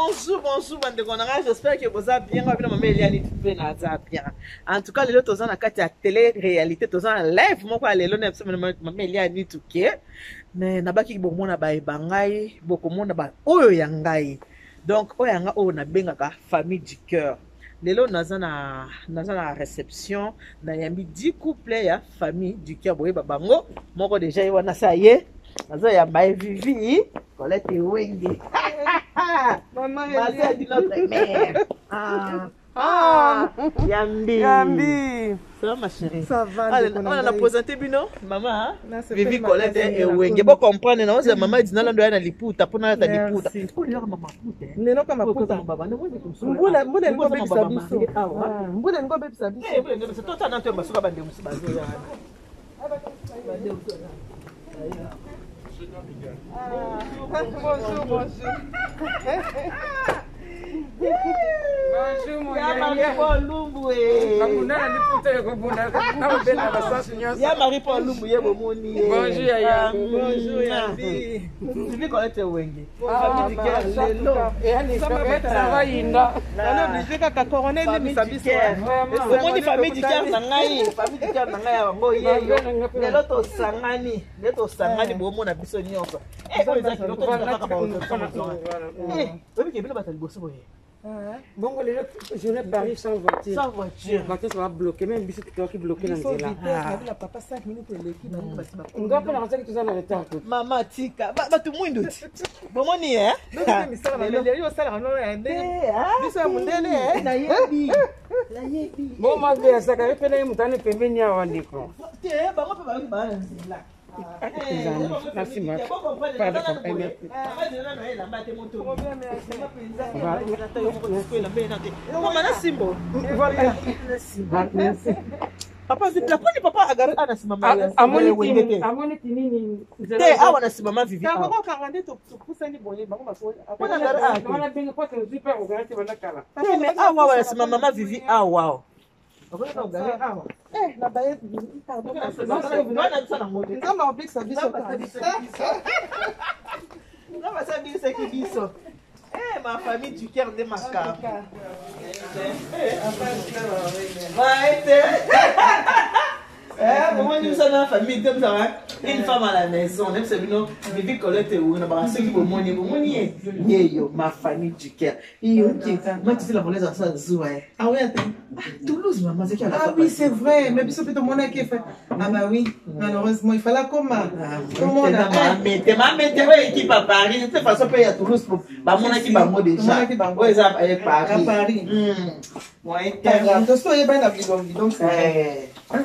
bonjour, bande de connards. J'espère que vous allez bien. En tout cas, les autres ont la télé-réalité, tous en live. Moi, quoi, les autres, maman, mais nabaki beaucoup na ba bangai, beaucoup monde ba oyo yangai. Donc, oyanga o na bengaka famille du cœur. Lelo naza na réception na yambi 10 couples ya famille du cœur boye babango moko déjà wana ça y est nazo ya ba Vivi Colette Wenge maman elle dit notre mère Yambi ça va ma chérie ça va on a présenté bino maman Vivi Colette Wenge bon comprendre na on maman dit na lando ya na liputa pona ta liputa pour dire maman puta neno kama puta baba no mbona ngo bebisa biso mbona ngo bebisa biso c'est toi na to masuka bande musibazo ya bonjour bonjour mon ya Marie Paul Lumbu ya Marie Paul Lumbu ye bomoni bonjour ya bonjour ya Vivi Colette Wenge famille du cœur lelo obligé kaka corona elemisa biso omoni famille du cœur na ngai yango yeyo lelo tosangani bomona biso nyonso oyo eza kiloko kaka oyebi kebino bato liboso boye bon je n'ai Paris sans voiture. Sans voiture. La voiture sera bloquée, même si tu qui bloqué dans le la papa 5 minutes et l'équipe. On doit pas lancer que tu es en retard. Maman tika, ba tu muindo. Bon moni hein. Bon ma vie ça ka pena mutane pembeni ya wandiko. Merci ma. Papa zipla kwani papa agari anasimama amoni tinini te awa anasimama Vivi awa kwa kangande to kusani bonye bango masoi kuna agari wana benga kwa zipa ugarati banakala me awa anasimama mama Vivi awa la baie pardon nzamba oblikisa biso nzamba sa biso ma famille du cœur de ma carte comment nous sommes dans la famille comme ça une femme à la maison même c'est nous Vivi Colette ou na ba ceux qui bomoni yeyo ma famille du cœur moi tu sais la molaise ça zoua ah oui Toulouse maman c'est qui ah oui c'est vrai mais biso peut mon qui fait ah bah oui malheureusement il fallait comment on a mais ouais équipe à Paris de toute façon peut y à Toulouse ba mon qui ba mo déjà ouais ça à Paris moi internet to so yeba na bidon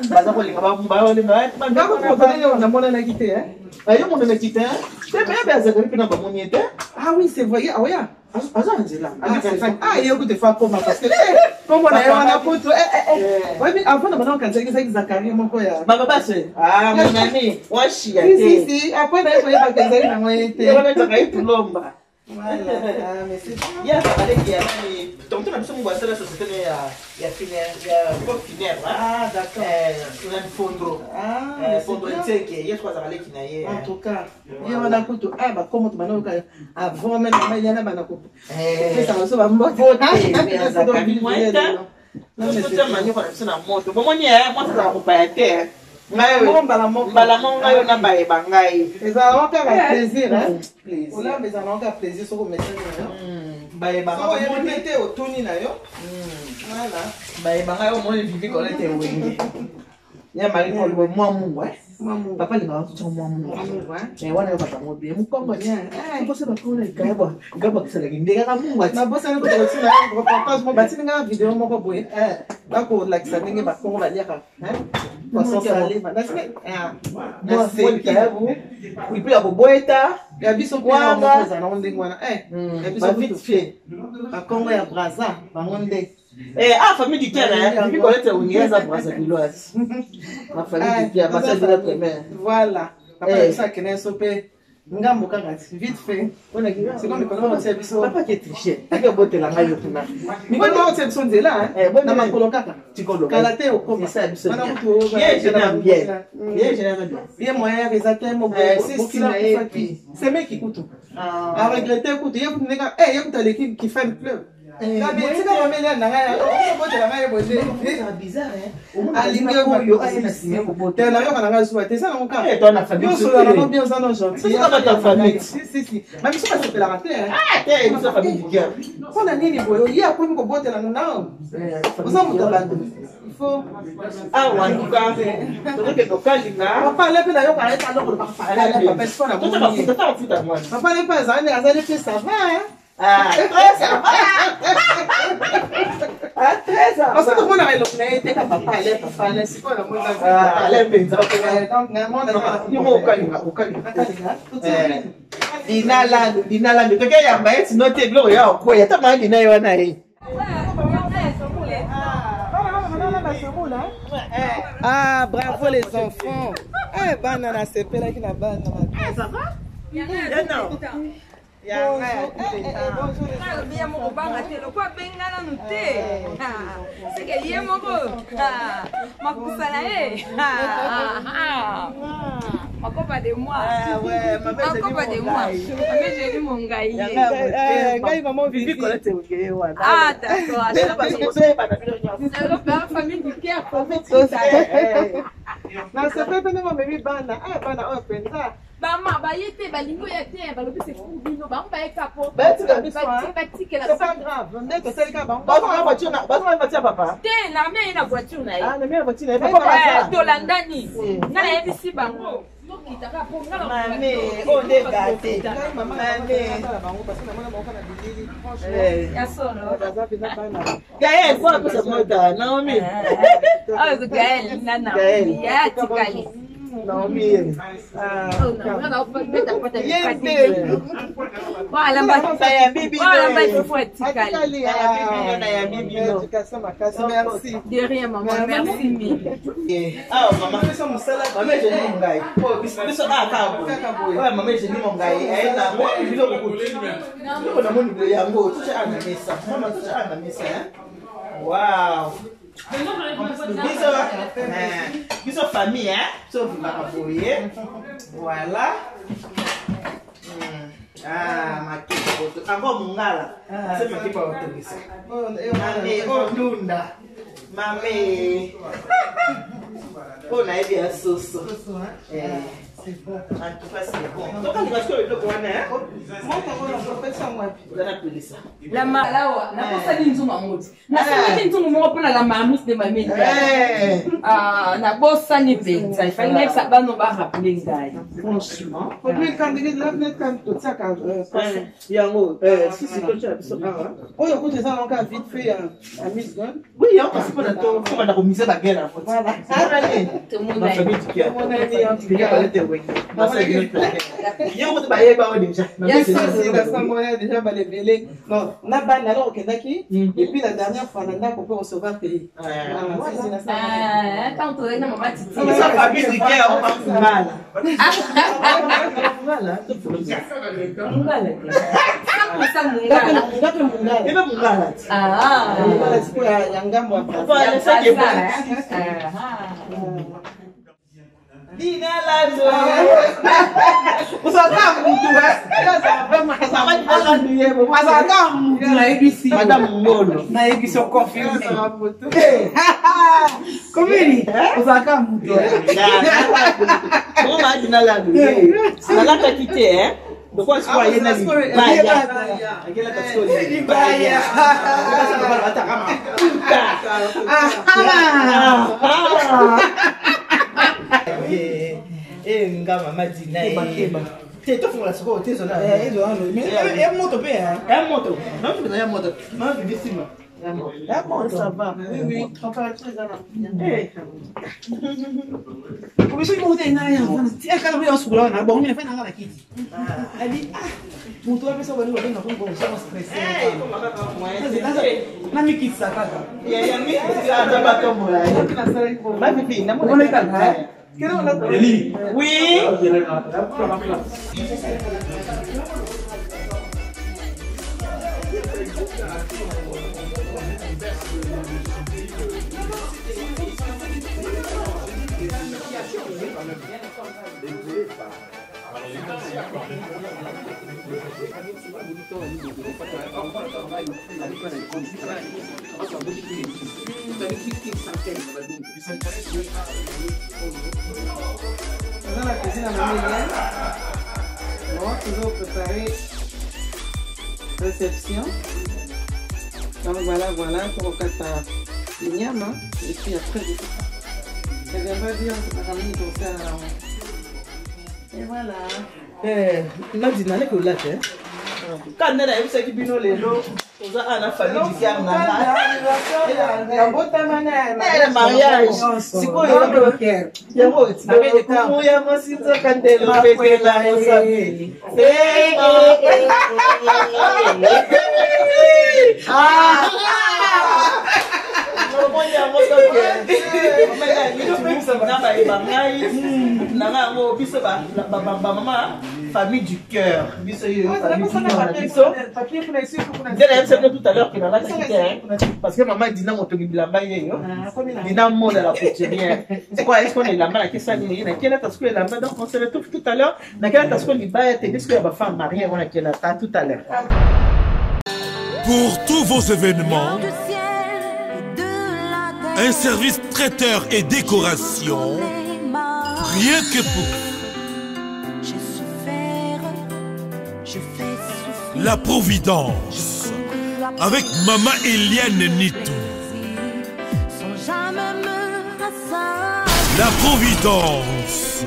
baza kolinga namona na kite ayo mona na kite te me baza ko pina bamoni ete ah oui c'est vrai ah ouais azanzela ah yo te fa koma parce que comme na yo na poto ouais mais avant na bana kanza ki Zakari moko ya baba base ah mon ami washi ya te si après na yo ba kanza na mo ete yo na taka itulomba voilà ah mais c'est ya ça allait qu'il y a donc tu as besoin de la société il y a finir ah d'accord on a une fondro fondro c'est que il y a trois allées qui n'aille en tout cas il y a na kuto ah ba comment tu m'as avant même il y en a bana ko ça va se va mbote non mais c'est manière pour ça na moto bon moi ça va pas être mbala na bae bangai ezala ka plaisir plaisir on a besoin de plaisir sur le message bae bangai on mettait au toni na yo voilà bae bangai on moni Vivi Colette Wenge ya Marie Paul moi papa le va tout moi mais wana papa mo bien mukongo nya bosse ba ko le gaba kisala ngindeka ka mungu na bosse na ko tsina papa mo batini nga video moko boye ba ko like sa ndenge ba ko ba liaka poisson salé na c'est et puis aboboeta ya biso kwa mo za na ndenge wana ya biso vite fait ba kongo ya braza ba ngonde famille du cœur Vivi Colette Wenge za braza biloise ma famille du cœur ma sœur de la première voilà papa ça que ne sope ngambo kaka vite fait c'est comme mikolo otia biso papa qui est triché ake obotela ngai yo kuna mikolo otia biso nzela na makolo kaka kala te okoma wana kutu ye moyen eza te c'est mec qui kutu a regretter kutu ye kutu neka ye kutu l'équipe qui fait le club na bitika mameli na ngai obotela ngai boje alingi oyo asina obotela na yo kana ngai suba te ça na ngai toi na famille yo so na bien ça non gentil c'est pas ta famille si mais biso pas sepela raté te biso famille du cœur mpona nini boyo ye akomi kobotela nao oza moto bando il faut awa en tout cas tozoke tokalinga papa ale mpe nayoka ayeta eloko papa ale mpe azali mpe ça va parce que mon ami l'opné ka papa ale siko na mon ale mpenza donc na mon dinala toke yamba eti note biloko ya okoya ta mandi na yo na ye ah bravo les enfants banana sepelaki na bana ça va Makopa de moi. Makopa de moi. Mais j'ai dit mon gars. Ngai maman Vivi collecte oké wana. Ah d'accord. C'est la famille du cœur. Na sepe pe ngo memi bana. Bana o penza. Bama ba yete ba lingo yete ba lobi c'est fou bino ba mba ekapo. Ba tika biso. C'est pas grave. Ndeko selika ba. Ba na voiture na, ba na voiture papa. Te na me ina voiture na ye. Ah na me voiture na ye. Papa to landani. Na na yebisi bango. Mame, on est gâté. Gaël, quoi que ça monte à Naomi? Ah, Gaël, Nana. Ya tikali. Naomi. Voilà, ya bibi. Voilà, il faut être tikali. Ya bibi. Merci. De rien, maman. Merci mille. Ah, maman, fais ça mon salaire. Maman, je dis mon gars. Oh, biso kabo. Ouais, maman, je dis mon gars. Elle na moi, il veut beaucoup. Nous on a mon niveau yango, tout ça na mesa. Maman, tout ça na mesa, hein. Wow. Biso famille, hein. Sauf Maraboye. Voilà. Ah, ma kipo. Encore mungala. C'est ma kipo autorisé. Mame, ondunda. Mame. On a aidé à soso. C'est bon. En tout cas, c'est bon. Donc, on va se faire le bon, hein. Moi, on va faire ça, moi. Vous allez appeler ça. La malawa, na kosa ni nzuma moti. Na sala ni nzuma mo pona la mamousse de ma mère. Ah, na bossa ni penza. Il fallait que ça ba no ba rappeler ngai. Franchement. Pour lui quand il l'a net quand tout ça quand yango si quand tu as besoin oh écoute ça donc vite fait à Miss Gun. Oui, on passe pas dans ton comment remise la guerre en fait. Voilà. Tout le monde a Mon ami en tout cas. Yo ko ba ye ba o déjà. C'est la samoya déjà ba leveler. Non, na ba na lo kendaki et puis la dernière fois nanda ko peut recevoir pays. C'est la samoya. quand on est na maman titi. Ça famille du cœur on va mal. Voilà, tout pour ça. Mungala. Ça mungala. Ngapi mungala. Eba mungala. Ah. Mungala siku ya ngambo hapa. Voilà, ça qui est bon. Dina la do. Usaka mtu Asaka mtu na ABC. Madame Ngolo. Na ABC confirme. Komini? Usaka mtu. Comment dina la do? Salata kité hein. Donc quoi c'est quoi yena ni baya. Akela kasko ni baya. Sasa kwa watakama. Ngama madina te to fungula siko te zona Ezo ano. E moto pe hein. É moto. Não tu é moto. Não tu disse cima. É moto. Ça va. Oui oui. On fait très bien. Como isso moto é na ya. Ti akala mo yosukula na bongo mina fana ngala kiti. Ali mutu wa pesa wali wali na kungo soma stress. Na miki sakaka. Ya mi ata bato mola. Ba pipi na mo. Kona kala. Eli. Oui. Dans la cuisine à Maman Eliane, on va toujours préparer réception. Donc voilà, pour faire le nyama. Et puis après, elle viendra dire que ma famille est à la honte. Et voilà. Nadina ne ko late. Quand nana yebisa ki bino lelo, oza ana famille du Kiar nana. Ya bota mana. Le mariage. Siko yo Kiar. Yango tibebe ko ya masito kandelo petela osabi. Famille du cœur. Tout à l'heure parce que maman dit non, c'est quoi, est-ce qu'on est là-bas, donc on se retrouve tout à l'heure. Tout à l'heure. Pour tous vos événements, un service traiteur et décoration, rien que pour la Providence, avec Maman Eliane Nitou. La Providence,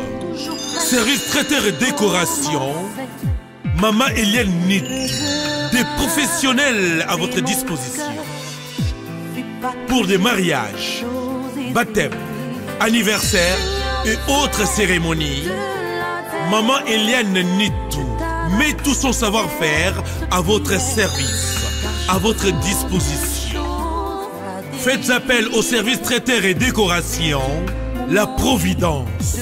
service traiteur et décoration, Maman Eliane Nitou. Des professionnels à votre disposition. Pour des mariages, baptêmes, anniversaires et autres cérémonies, Maman Eliane Nitou met tout son savoir-faire à votre service, à votre disposition. Faites appel au service traiteur et décoration, la Providence,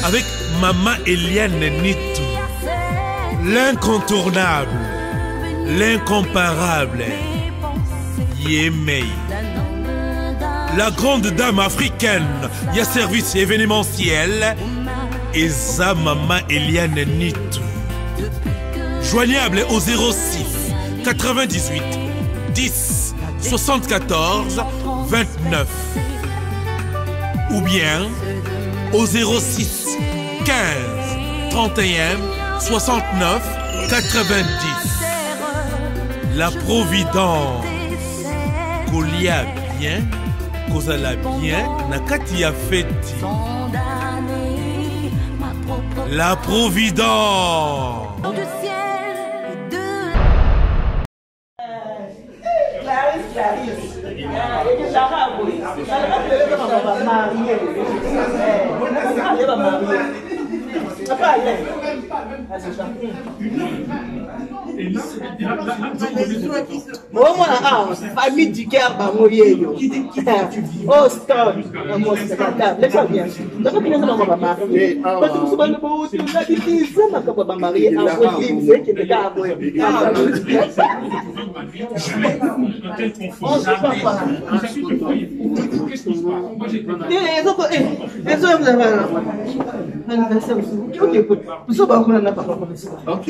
avec Maman Eliane Nitou. L'incontournable, l'incomparable Yemei. La grande dame africaine, y a service événementiel et za Maman Eliane Nitou. Joignable au 06 98 10 74 29 ou bien au 06 15 31 69 90. La Providence. Kolia bien, kozala bien, nakati ya feti. La Providence. Famille du cœur, oh, stop. Ok,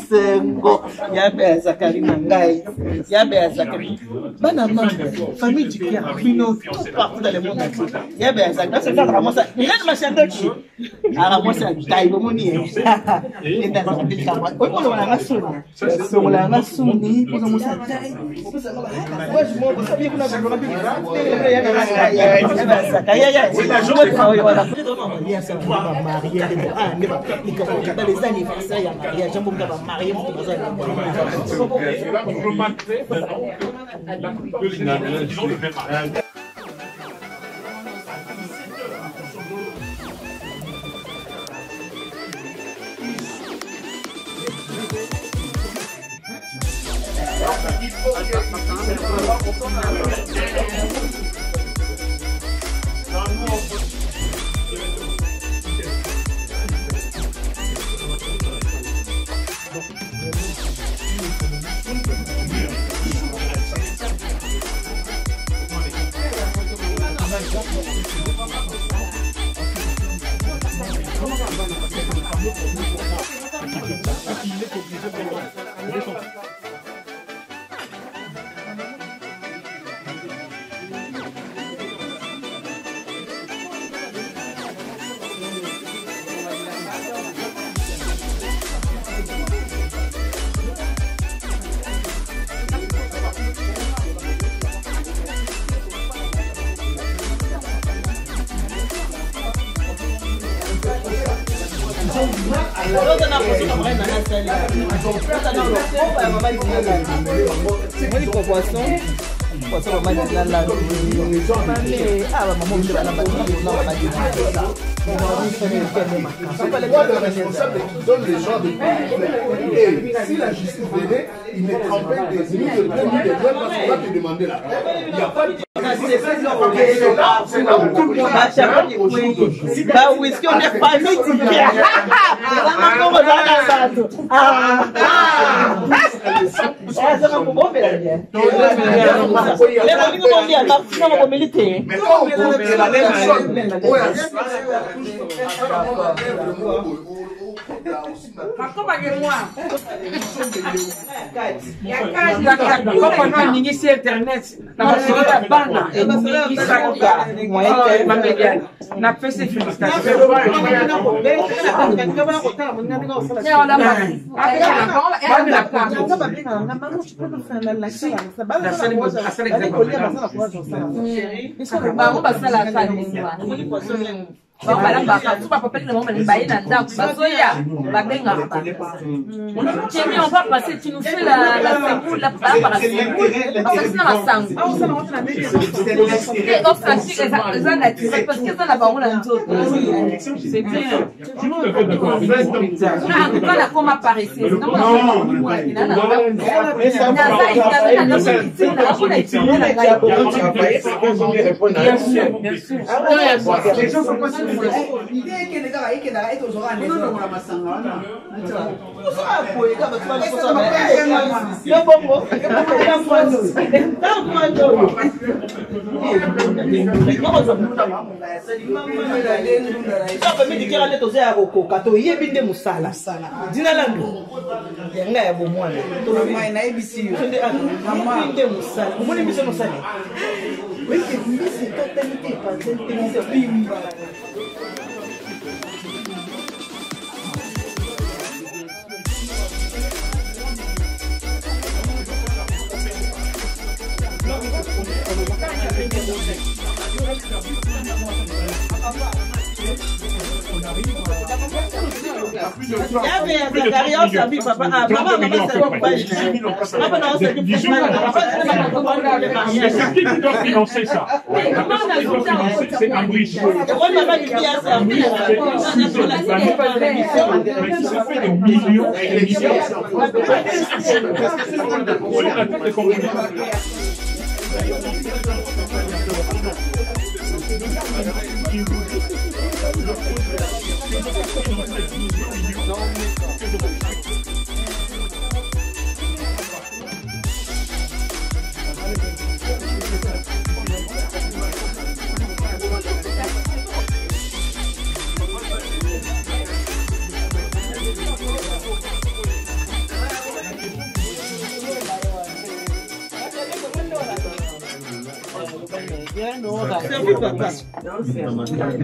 c'est bon. Yabe ya Zakari Nangai, Yabe ya Zakari. Bana maman, famille du Pierre, tout partout dans le monde entier. Yabe ya Zakari, c'est ça, Ramosa. Il a de ma chandelle qui. Ah, Ramosa, taille, bon, il est. Il est dans le camarade. Oui, on l'a rassuré. On l'a rassuré, pour Ramosa taille. Moi, je m'en sais bien qu'on a vu. Les anniversaires, il y a mariage, on va marier, donne les gens de et si la justice venait, il est trempé des minutes de parce qu'on va te demander la paix. Il n'y a pas de c'est là où tout le monde bah oui, est-ce qu'on est famille du Pierre? Na festa félicitations. On va passer, tu nous fais la semoule, la c'est bien. C'est qui doit financer ça? C'est un bridge. Mais si ça fait des millions et des millions, servi papa.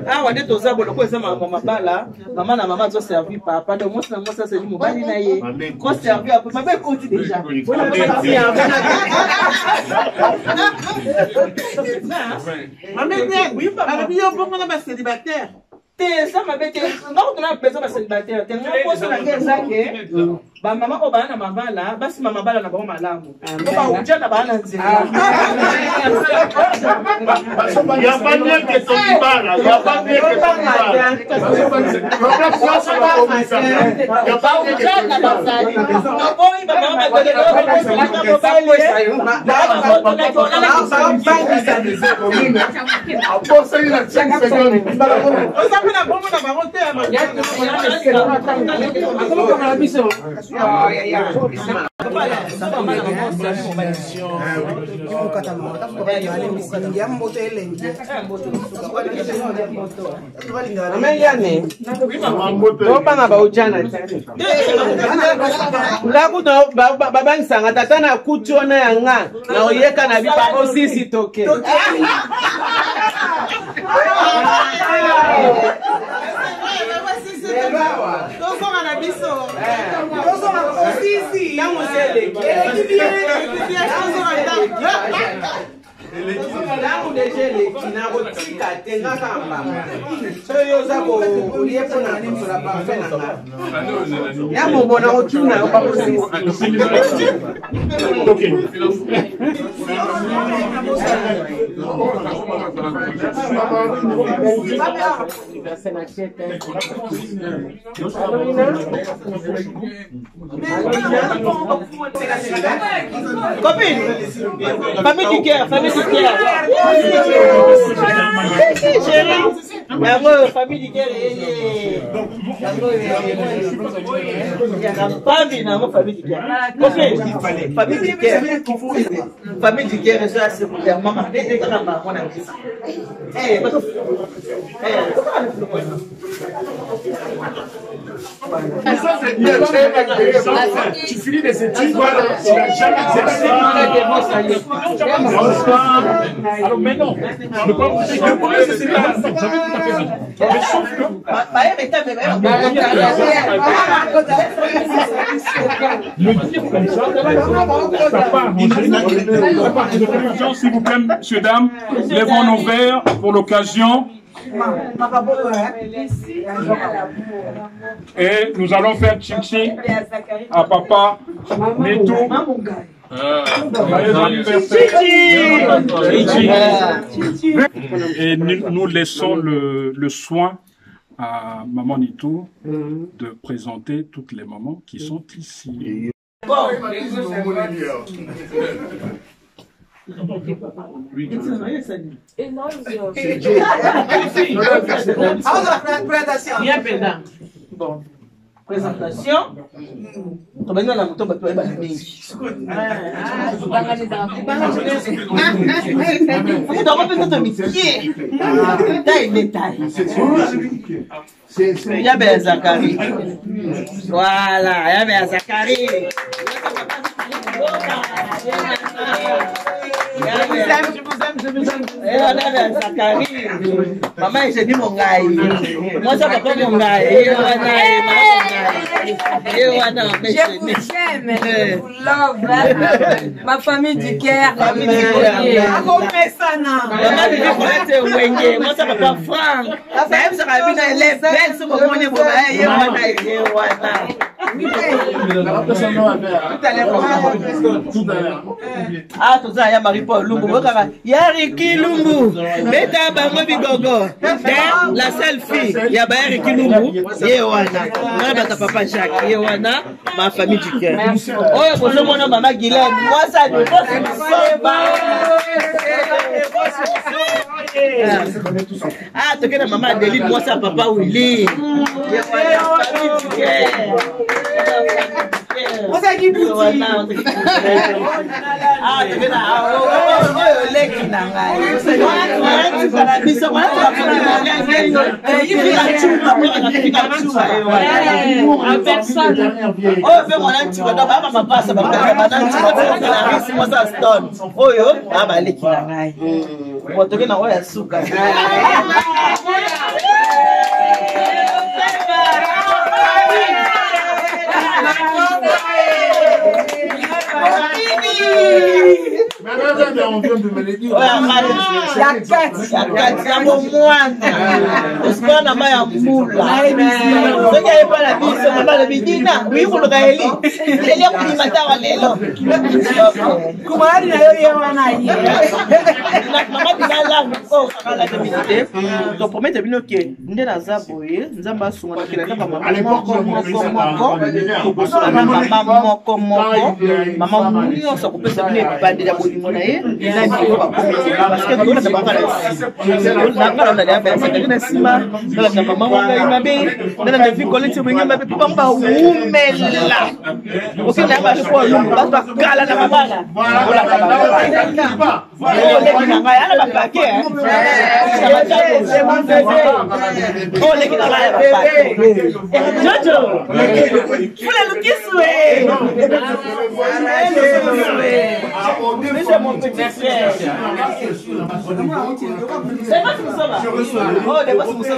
Ah, on est aux abos, le maman bala, maman na maman servi papa. Donc moi ça c'est du mobile na ye. Moi servi un peu, ma belle continue déjà. Maman oui papa, oui on peut pas célibataire. T'es ça ma belle, non on a besoin de célibataire. T'es pas pour ça la zake. Ba maman ko bana maman là, basi maman bala na ba malamu. Ko ba uja na bana nzela. Il y a pas mieux que ton bala, il y a pas mieux que ton bala. Il y a pas uja na bazali. Na boy ba maman ba babanga tata na kuchona yanga na oyeka na bipa osisi toke copine, famille du cœur, famille du cœur. Chérie, famille du cœur. Famille du cœur. Famille du cœur. Famille du cœur, c'est pour la maman. Tu finis des études, voilà, tu n'as jamais exercé. Alors maintenant, je ne peux pas vous dire que c'est là, vous avez tout à fait raison. Mais sauf que... Le dire comme ça, ça part. S'il vous plaît, messieurs, dames, lèvons nos verres pour l'occasion. Et nous allons faire tching-tching à papa Neto. Et nous laissons le soin à maman Nito de présenter toutes les mamans qui sont ici. Bon, présentation. On va dire la moto, on va il y a Zachary. Voilà, il y a Zachary. Je vous aime. Zachary. Maman, j'ai dit mon gars. Moi, ça va pas mon gars. Je vous aime. Love. Ma famille du cœur. Maman, moi, ça va pas Franck. Même ça va venir les belles sur mon monnaie. Ah, tout ça, il y a Marie-Paul Lumbu. Il y a Ricky Lumbu. Beta Bango Bigogo. La seule fille, il y a Ricky Lumbu. Yewana. Moi, papa Jacques. Yewana, ma famille du cœur. Oh, pour ce moment, maman Guylaine. Moi, ça ne pas ah, tu connais maman Adeline. Moi, ça, papa Willy. Yewana, famille du cœur. Ah, tu botoke na oya suka. Osipana ma ya mbula soki ayebana biso mabala bidina uyikuluka eli eli akulimatawa lelo kumayari na yo ye wana ye mama binalangu o kakalaka bidite topromete bino ke nde naza boye nzambe asunga nakela kaka mama moko mama nyonso akopesa bino ebibandeli ya bolingo na ye parce que tokona banga nanga na ya besa na sima na na mama ngai mabe na vi koleti mwenye mabe pamba umela okenda ba ko lungu ba kala na mabana ola ole kina ngai ala bapake ole kina ngai bapake jojo fule lukiswe c'est mon petit frère. C'est pas tout ça. Oh, c'est pas tout ça.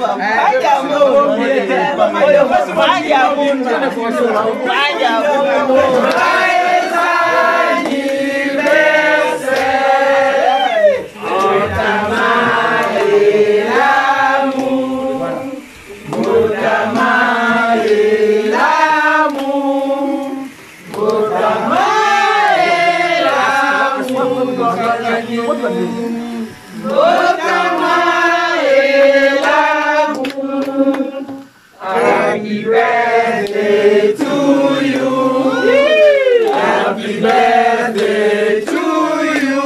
Happy birthday to you. Happy birthday to you.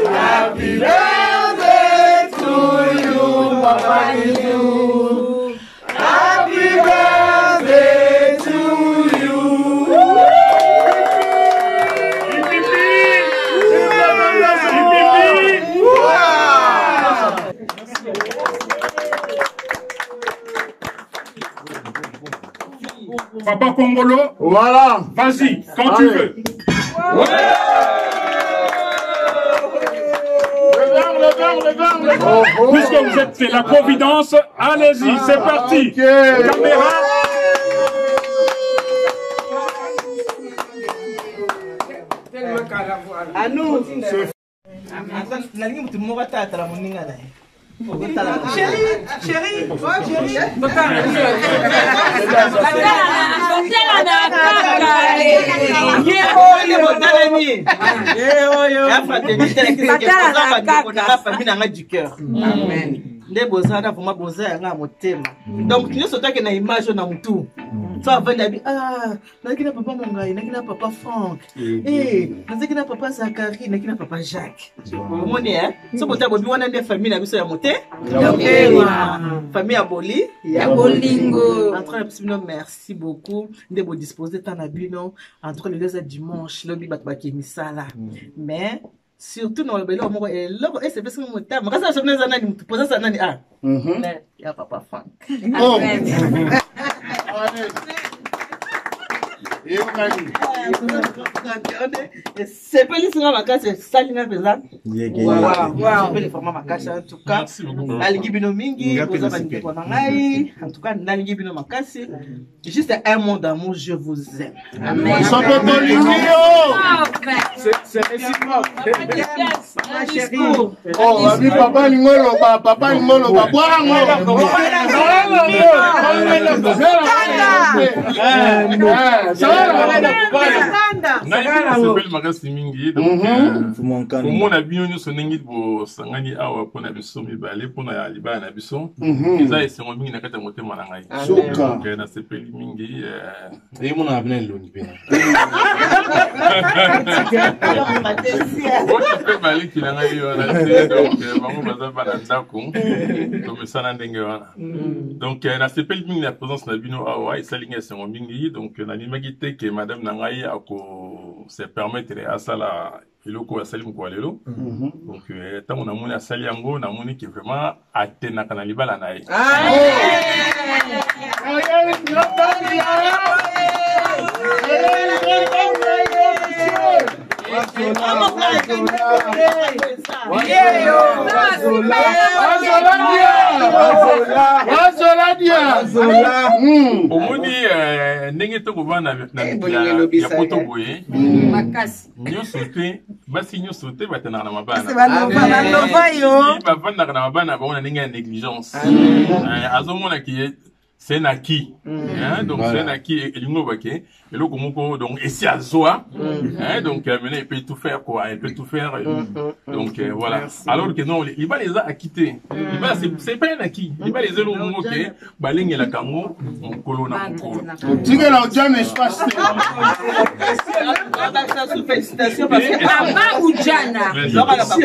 Happy birthday to you, Papa you. Happy birthday to you. Papa Congolo, Voilà. vas-y, quand tu veux. Puisque vous êtes fait la providence, allez-y, c'est parti. Caméra. À nous. Chérie, du cœur. Amen. Nde bozana vraiment bozana na motema. Donc nous sommes que na image na mutu. So avanda bi nakina papa Mongai, nakina papa Franck. Nakina papa Zakari, nakina papa Jacques. Omoni so bota bobi wana nde famille na biso ya mote. Famille ya boli, ya bolingo. En train de merci beaucoup. Nde bo disposer tant na bino entre le dimanche, lobi bat bakemisala. Mais surtout dans le belo mo et c'est parce que mon temps moi ça je venais à nani poser ça nani ya papa Franck c'est pas les ma casse salina pesa wow le format ma casse en tout cas nalingi bino mingi boza balingi ko ngai en tout cas nalingi bino ma casse juste un mot d'amour je vous aime amen c'est réciproque ma chérie oh abi papa ngolo papa ngolo boira ngolo s'appelle Magasi Mingi, donc pour mon avis, nous sommes pour Sangani Awa pour la biso mibale pour la liba na biso. Ils ont essayé de faire un moté malangai. Donc na s'appelle Mingi et mon avenir l'oni bien. On s'appelle Malik qui n'a rien eu donc maman baza balanda ko comme ça na ndenge wana. Donc na s'appelle Mingi la présence na bino Awa et salinga c'est mon Mingi donc na limagité que madame nangai ako se permettre à ça la iloko asali mko lelo donc tant on a moni asali yango na moni que vraiment atena kana libala na ye omoni ndenge tokovanda ya poto boye nyonso te basi nyonso te batenaka na mabana bavandaka na mabana na bango na ndenge ya négligence azomonaki c'est un acquis. Donc c'est un acquis et l'union baké et le komoko donc et si azoa donc maintenant il peut tout faire quoi, il peut tout faire donc voilà. Alors que non, il va les acquitter. Il va c'est pas un acquis. Il va les élo komoko que balingue la kango on colonna ko. Tigre la audience espace. Félicitations parce que Mama ou Jana. Merci.